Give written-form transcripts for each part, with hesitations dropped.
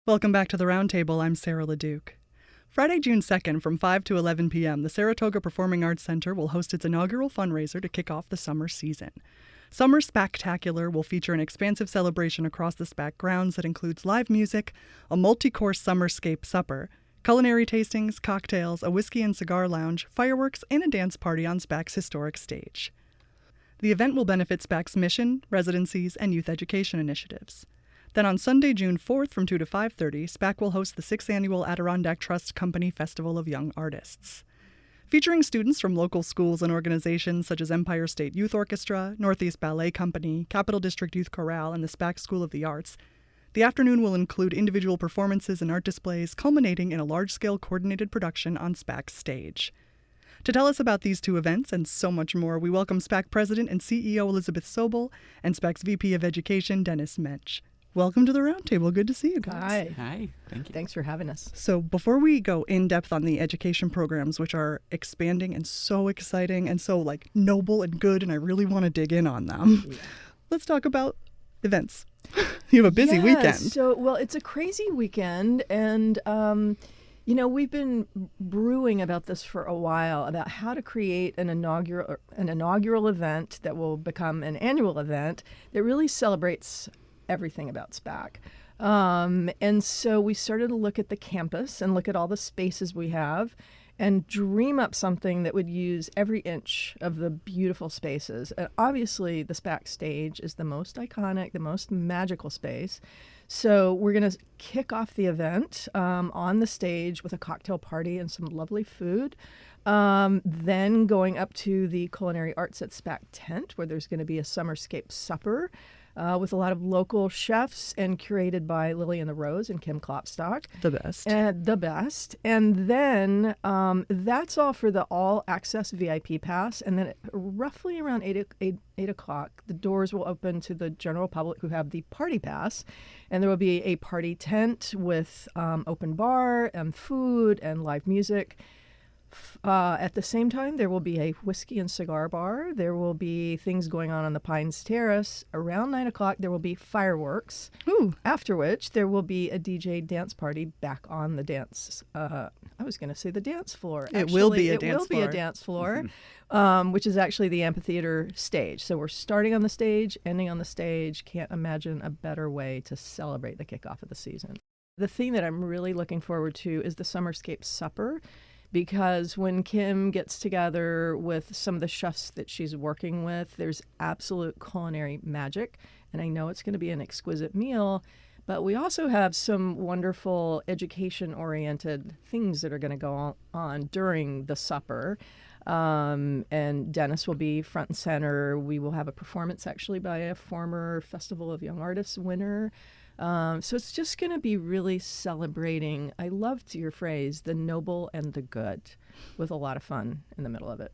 Welcome back to the Roundtable. I'm Sarah LeDuc. Friday, June 2nd from 5 to 11 p.m., the Saratoga Performing Arts Center will host its inaugural fundraiser to kick off the summer season. Summer SPACtacular will feature an expansive celebration across the SPAC grounds that includes live music, a multi-course summerscape supper, culinary tastings, cocktails, a whiskey and cigar lounge, fireworks, and a dance party on SPAC's historic stage. The event will benefit SPAC's mission, residencies, and youth education initiatives. Then on Sunday, June 4th from 2 to 5:30, SPAC will host the 6th Annual Adirondack Tru Company Festival of Young Artists. Featuring students from local schools and organizations such as Empire State Youth Orchestra, Northeast Ballet Company, Capital District Youth Chorale, and the SPAC School of the Arts, the afternoon will include individual performances and art displays, culminating in a large-scale coordinated production on SPAC's stage. To tell us about these two events and so much more, we welcome SPAC President and CEO Elizabeth Sobol and SPAC's VP of Education, Dennis Moench. Welcome to the Roundtable. Good to see you guys. Hi. Thank you. Thanks for having us. So before we go in depth on the education programs, which are expanding and so exciting and so noble and good, and I really want to dig in on them, let's talk about events. You have a busy weekend. So, it's a crazy weekend, and we've been brewing about this for a while, about how to create an inaugural event that will become an annual event that really celebrates everything about SPAC. And so we started to look at the campus and look at all the spaces we have and dream up something that would use every inch of the beautiful spaces. And obviously, the SPAC stage is the most iconic, the most magical space. So we're going to kick off the event on the stage with a cocktail party and some lovely food. Then going up to the Culinary Arts at SPAC tent, where there's going to be a summerscape supper with a lot of local chefs and curated by Lily and the Rose and Kim Klopstock. The best. The best. And then that's all for the all-access VIP pass. And then roughly around 8 o'clock, the doors will open to the general public who have the party pass. And there will be a party tent with open bar and food and live music. At the same time, there will be a whiskey and cigar bar. There will be things going on the Pines Terrace. Around 9 o'clock, there will be fireworks. Ooh. After which, there will be a DJ dance party back on the dance. I was going to say the dance floor. It will be a dance floor, which is actually the amphitheater stage. So we're starting on the stage, ending on the stage. Can't imagine a better way to celebrate the kickoff of the season. The thing that I'm really looking forward to is the Summerscape Supper. Because when Kim gets together with some of the chefs that she's working with, there's absolute culinary magic. And I know it's going to be an exquisite meal. But we also have some wonderful education-oriented things that are going to go on during the supper. And Dennis will be front and center. We will have a performance actually by a former Festival of Young Artists winner. So it's just going to be really celebrating, I loved your phrase, the noble and the good, with a lot of fun in the middle of it.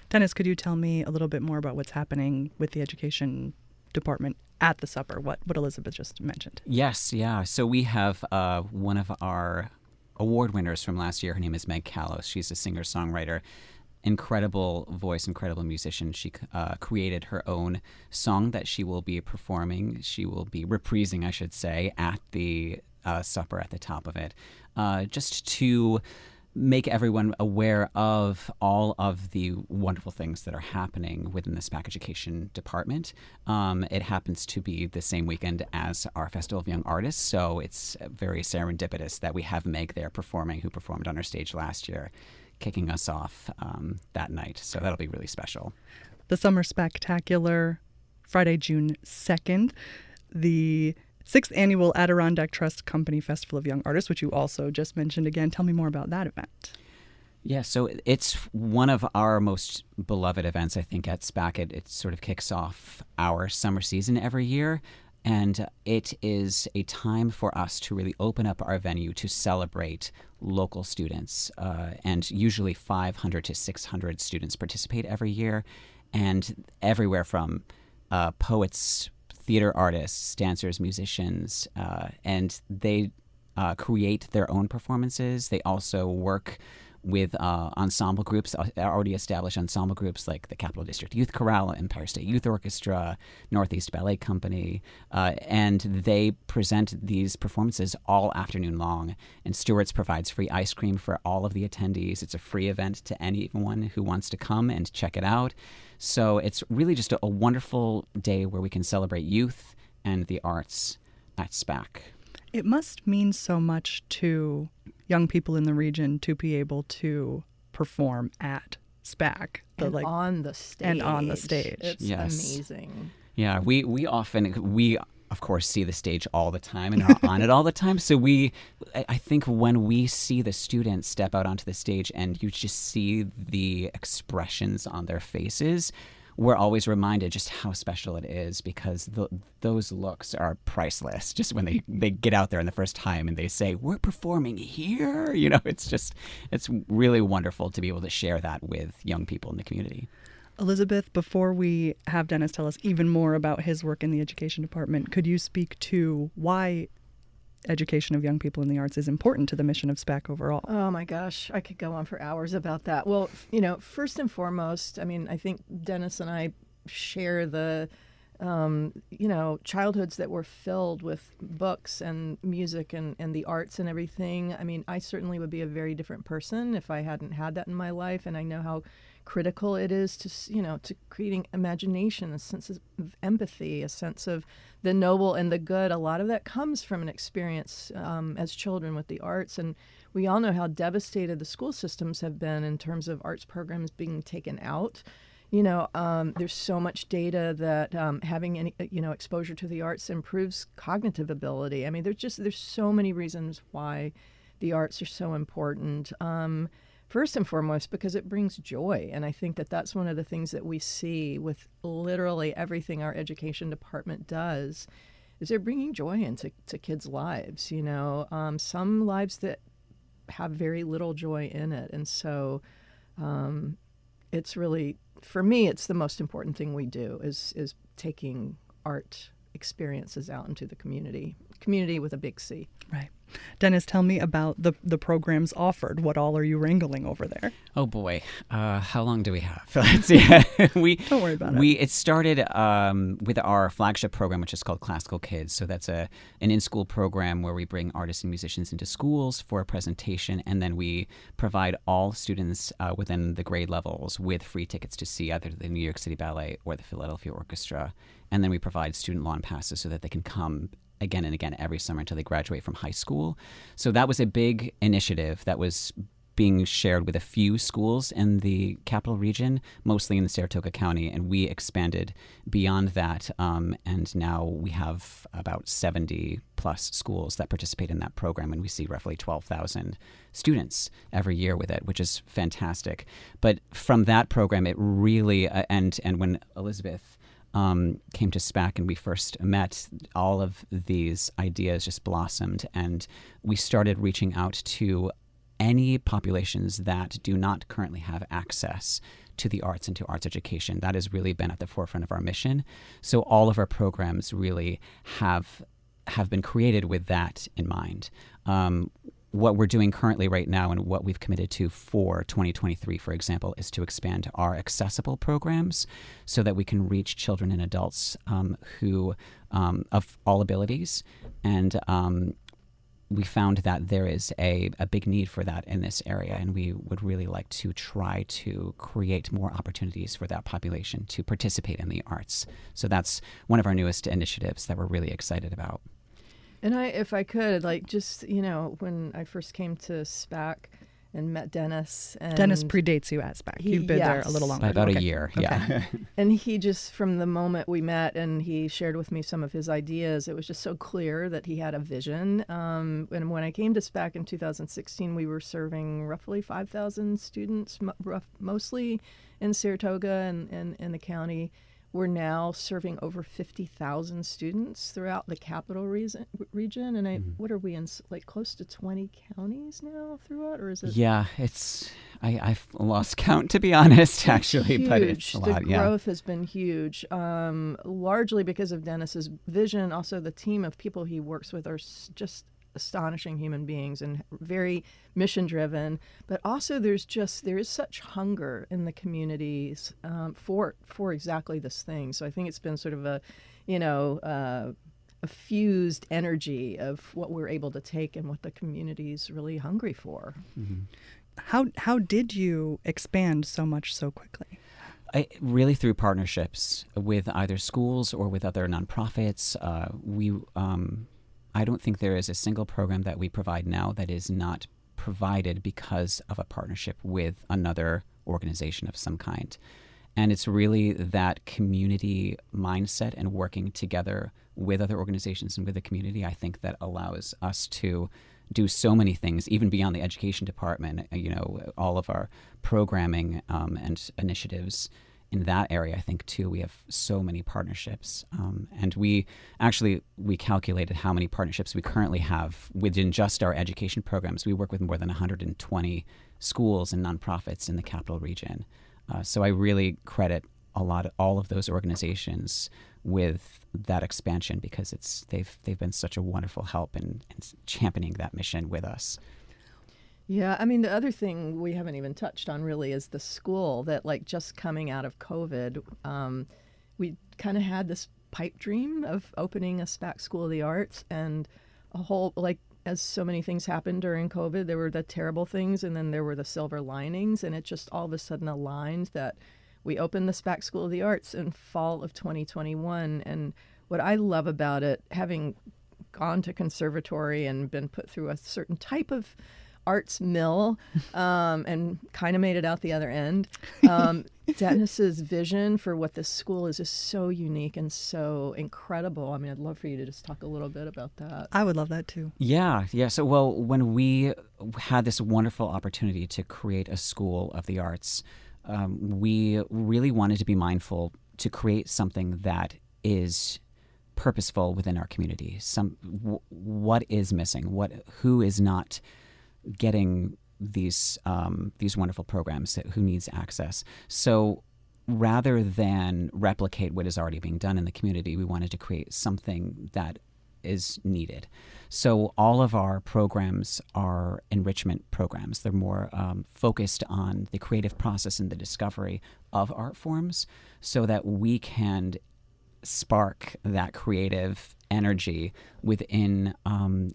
Dennis, could you tell me a little bit more about what's happening with the education department at the supper, what Elizabeth just mentioned? Yes, yeah. So we have one of our award winners from last year. Her name is Meg Callows. She's a singer-songwriter. Incredible voice, incredible musician. She created her own song that she will be performing. She will be reprising, I should say, at the supper at the top of it, just to make everyone aware of all of the wonderful things that are happening within the SPAC Education Department. It happens to be the same weekend as our Festival of Young Artists, so it's very serendipitous that we have Meg there performing, who performed on our stage last year, kicking us off that night. So that'll be really special. The Summer SPACtacular, Friday, June 2nd. The 6th Annual Adirondack Tru Company Festival of Young Artists, which you also just mentioned again. Tell me more about that event. Yeah, so it's one of our most beloved events, I think, at SPAC. It sort of kicks off our summer season every year. And it is a time for us to really open up our venue to celebrate local students. And usually 500 to 600 students participate every year. And everywhere from poets, theater artists, dancers, musicians. And they create their own performances. They also work with ensemble groups, already established ensemble groups like the Capital District Youth Chorale, Empire State Youth Orchestra, Northeast Ballet Company, and they present these performances all afternoon long. And Stewart's provides free ice cream for all of the attendees. It's a free event to anyone who wants to come and check it out. So it's really just a wonderful day where we can celebrate youth and the arts at SPAC. It must mean so much to young people in the region to be able to perform at SPAC. On the stage. And on the stage. It's Yes. amazing. Yeah, we often of course see the stage all the time and are on it all the time. So I think when we see the students step out onto the stage and you just see the expressions on their faces, we're always reminded just how special it is, because those looks are priceless. Just when they get out there in the first time and they say, "We're performing here," it's really wonderful to be able to share that with young people in the community. Elizabeth, before we have Dennis tell us even more about his work in the education department, could you speak to why education of young people in the arts is important to the mission of SPAC overall? Oh my gosh, I could go on for hours about that. Well, first and foremost, I think Dennis and I share the, childhoods that were filled with books and music and the arts and everything. I certainly would be a very different person if I hadn't had that in my life, and I know how critical it is to creating imagination, a sense of empathy, a sense of the noble and the good. A lot of that comes from an experience as children with the arts, and we all know how devastated the school systems have been in terms of arts programs being taken out. There's so much data that having any exposure to the arts improves cognitive ability. There's so many reasons why the arts are so important. First and foremost, because it brings joy. And I think that that's one of the things that we see with literally everything our education department does, is they're bringing joy into kids' lives. Some lives that have very little joy in it. And so it's really, for me, it's the most important thing we do is taking art experiences out into the community with a big C. Right. Dennis, tell me about the programs offered. What all are you wrangling over there? Oh boy, how long do we have? Let's see. Don't worry about it. It started with our flagship program, which is called Classical Kids. So that's an in-school program where we bring artists and musicians into schools for a presentation, and then we provide all students within the grade levels with free tickets to see either the New York City Ballet or the Philadelphia Orchestra. And then we provide student lawn passes so that they can come again and again every summer until they graduate from high school. So that was a big initiative that was being shared with a few schools in the capital region, mostly in the Saratoga County, and we expanded beyond that, and now we have about 70 plus schools that participate in that program, and we see roughly 12,000 students every year with it, which is fantastic. But from that program, it really, and when Elizabeth came to SPAC and we first met, all of these ideas just blossomed, and we started reaching out to any populations that do not currently have access to the arts and to arts education. That has really been at the forefront of our mission. So all of our programs really have been created with that in mind. What we're doing currently right now and what we've committed to for 2023, for example, is to expand our accessible programs so that we can reach children and adults who of all abilities. And we found that there is a big need for that in this area, and we would really like to try to create more opportunities for that population to participate in the arts. So that's one of our newest initiatives that we're really excited about. And if I could, when I first came to SPAC and met Dennis. And Dennis predates you at SPAC. You've been there a little longer. By about okay. a year, okay. yeah. And he just, from the moment we met and he shared with me some of his ideas, it was just so clear that he had a vision. And when I came to SPAC in 2016, we were serving roughly 5,000 students, mostly in Saratoga and in the county. We're now serving over 50,000 students throughout the capital region. And what are we in, close to 20 counties now throughout, or is it? Yeah, I've lost count, to be honest, actually, huge. But it's a lot. The growth has been huge, largely because of Dennis's vision. Also, the team of people he works with are just astonishing human beings and very mission driven, but also there is such hunger in the communities for exactly this thing. So I think it's been sort of a fused energy of what we're able to take and what the community's really hungry for. Mm-hmm. How did you expand so much so quickly? Really through partnerships with either schools or with other nonprofits. I don't think there is a single program that we provide now that is not provided because of a partnership with another organization of some kind. And it's really that community mindset and working together with other organizations and with the community, I think, that allows us to do so many things, even beyond the education department. All of our programming and initiatives in that area, I think, too, we have so many partnerships. And we calculated how many partnerships we currently have within just our education programs. We work with more than 120 schools and nonprofits in the Capital Region. So I really credit all of those organizations with that expansion, because they've been such a wonderful help in championing that mission with us. Yeah, I mean, the other thing we haven't even touched on really is the school that, like, just coming out of COVID, we kind of had this pipe dream of opening a SPAC School of the Arts, and a whole, like, as so many things happened during COVID, there were the terrible things and then there were the silver linings, and it just all of a sudden aligned that we opened the SPAC School of the Arts in fall of 2021. And what I love about it, having gone to conservatory and been put through a certain type of arts mill and kind of made it out the other end, Dennis's vision for what this school is so unique and so incredible. I mean, I'd love for you to just talk a little bit about that. I would love that too. Yeah. So, well, when we had this wonderful opportunity to create a School of the Arts, we really wanted to be mindful to create something that is purposeful within our community. What is missing? Who is not getting these wonderful programs? Who needs access? So rather than replicate what is already being done in the community, we wanted to create something that is needed. So all of our programs are enrichment programs. They're more focused on the creative process and the discovery of art forms, so that we can spark that creative energy within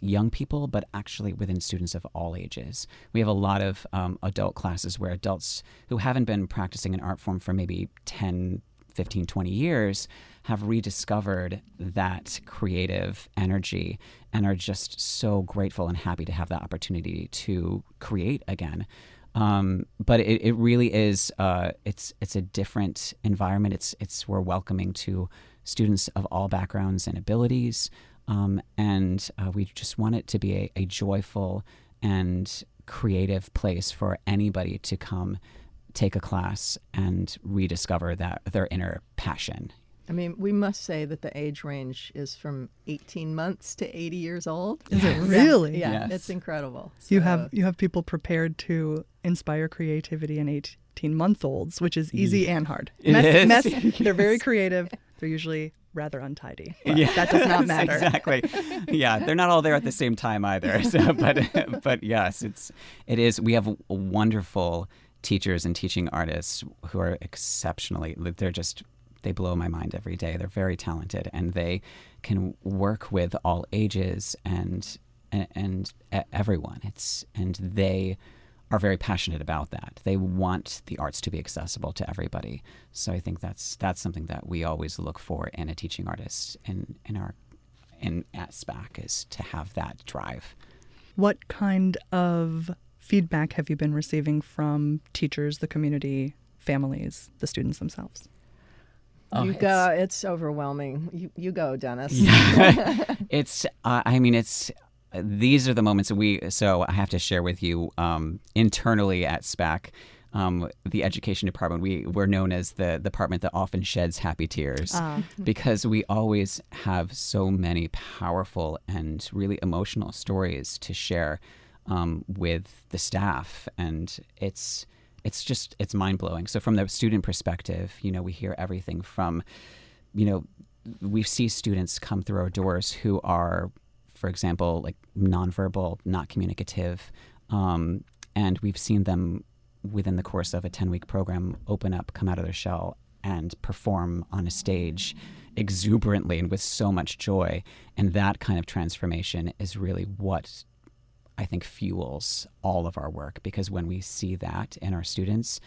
young people, but actually within students of all ages. We have a lot of adult classes where adults who haven't been practicing an art form for maybe 10, 15, 20 years have rediscovered that creative energy and are just so grateful and happy to have that opportunity to create again. But it really is, it's a different environment. We're welcoming to students of all backgrounds and abilities. And we just want it to be a joyful and creative place for anybody to come take a class and rediscover their inner passion. I mean, we must say that the age range is from 18 months to 80 years old. Is it really? Yeah, Yes. It's incredible. You So- have people prepared to inspire creativity in 18-month-olds, which is easy and hard. It is. They're very creative. They're usually rather untidy. But Yeah. that does not matter. Exactly. Yeah, they're not all there at the same time either. So, but yes, it is. We have wonderful teachers and teaching artists who are exceptionally. They blow my mind every day. They're very talented, and they can work with all ages and everyone. And they are very passionate about that. They want the arts to be accessible to everybody. So I think that's something that we always look for in a teaching artist at SPAC, is to have that drive. What kind of feedback have you been receiving from teachers, the community, families, the students themselves? You go. It's overwhelming. You go, Dennis. Yeah. These are the moments that so I have to share with you, internally at SPAC, the education department, we're known as the department that often sheds happy tears, because we always have so many powerful and really emotional stories to share with the staff. And it's mind-blowing. So from the student perspective, we hear everything from, we see students come through our doors who are for example, like nonverbal, not communicative. And we've seen them within the course of a 10-week program open up, come out of their shell, and perform on a stage exuberantly and with so much joy. And that kind of transformation is really what I think fuels all of our work, because when we see that in our students,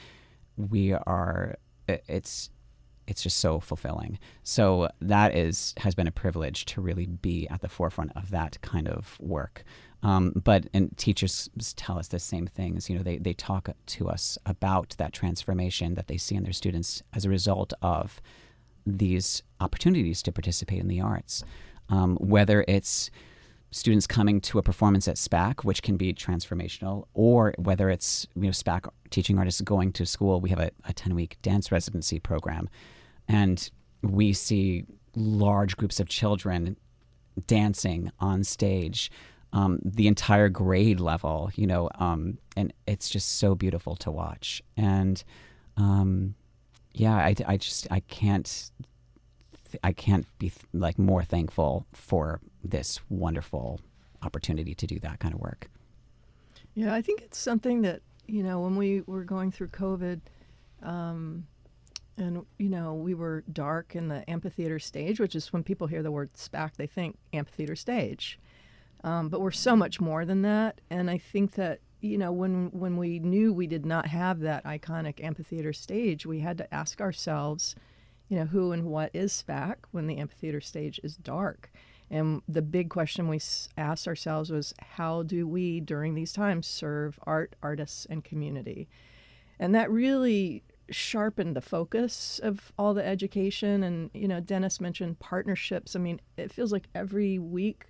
it's just so fulfilling. So that has been a privilege to really be at the forefront of that kind of work. And teachers tell us the same things. They talk to us about that transformation that they see in their students as a result of these opportunities to participate in the arts. Whether it's students coming to a performance at SPAC, which can be transformational, or whether it's SPAC teaching artists going to school. We have a 10-week dance residency program, and we see large groups of children dancing on stage, the entire grade level, and it's just so beautiful to watch. And I can't be like more thankful for this wonderful opportunity to do that kind of work. Yeah, I think it's something that, when we were going through COVID, and, we were dark in the amphitheater stage, which is when people hear the word SPAC, they think amphitheater stage. But we're so much more than that. And I think that, when we knew we did not have that iconic amphitheater stage, we had to ask ourselves, who and what is SPAC when the amphitheater stage is dark? And the big question we asked ourselves was, how do we, during these times, serve art, artists, and community? And that really sharpened the focus of all the education. And, Dennis mentioned partnerships. I mean, it feels like every week,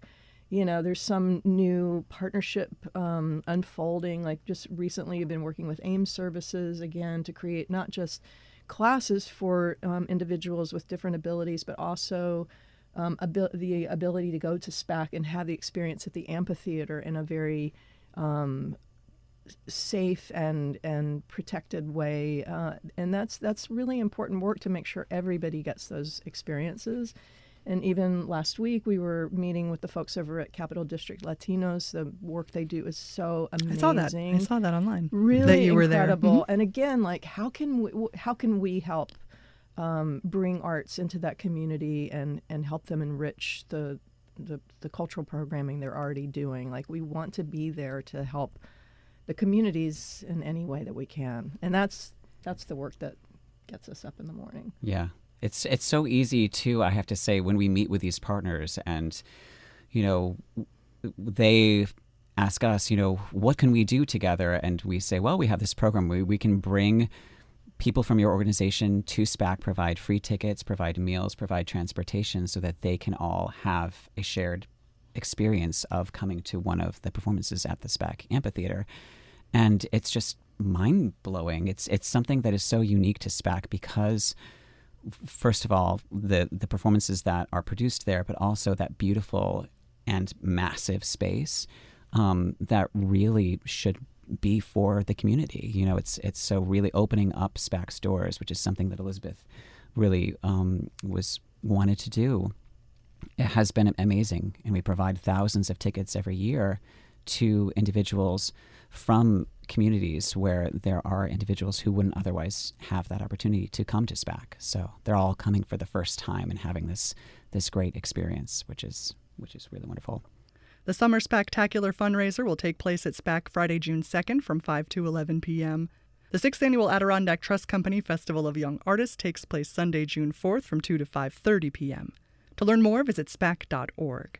there's some new partnership unfolding. Like just recently, I've been working with AIM Services again to create not just classes for individuals with different abilities, but also the ability to go to SPAC and have the experience at the amphitheater in a very safe and protected way. And that's really important work to make sure everybody gets those experiences. And even last week, we were meeting with the folks over at Capital District Latinos. The work they do is so amazing. I saw that online. Really that you incredible. Were there. Mm-hmm. And again, like how can we help bring arts into that community and help them enrich the cultural programming they're already doing? Like we want to be there to help the communities in any way that we can. And that's the work that gets us up in the morning. Yeah. It's so easy too, I have to say, when we meet with these partners and, they ask us, what can we do together? And we say, well, we have this program. We can bring people from your organization to SPAC, provide free tickets, provide meals, provide transportation so that they can all have a shared experience of coming to one of the performances at the SPAC amphitheater. And it's just mind-blowing. It's something that is so unique to SPAC because, first of all, the performances that are produced there, but also that beautiful and massive space that really should be for the community. It's so really opening up SPAC's doors, which is something that Elizabeth really wanted to do. It has been amazing, and we provide thousands of tickets every year to individuals from communities where there are individuals who wouldn't otherwise have that opportunity to come to SPAC. So they're all coming for the first time and having this great experience, which is really wonderful. The Summer SPACtacular fundraiser will take place at SPAC Friday, June 2nd from 5 to 11 p.m. The 6th Annual Adirondack Trust Company Festival of Young Artists takes place Sunday, June 4th from 2 to 5:30 p.m. To learn more, visit SPAC.org.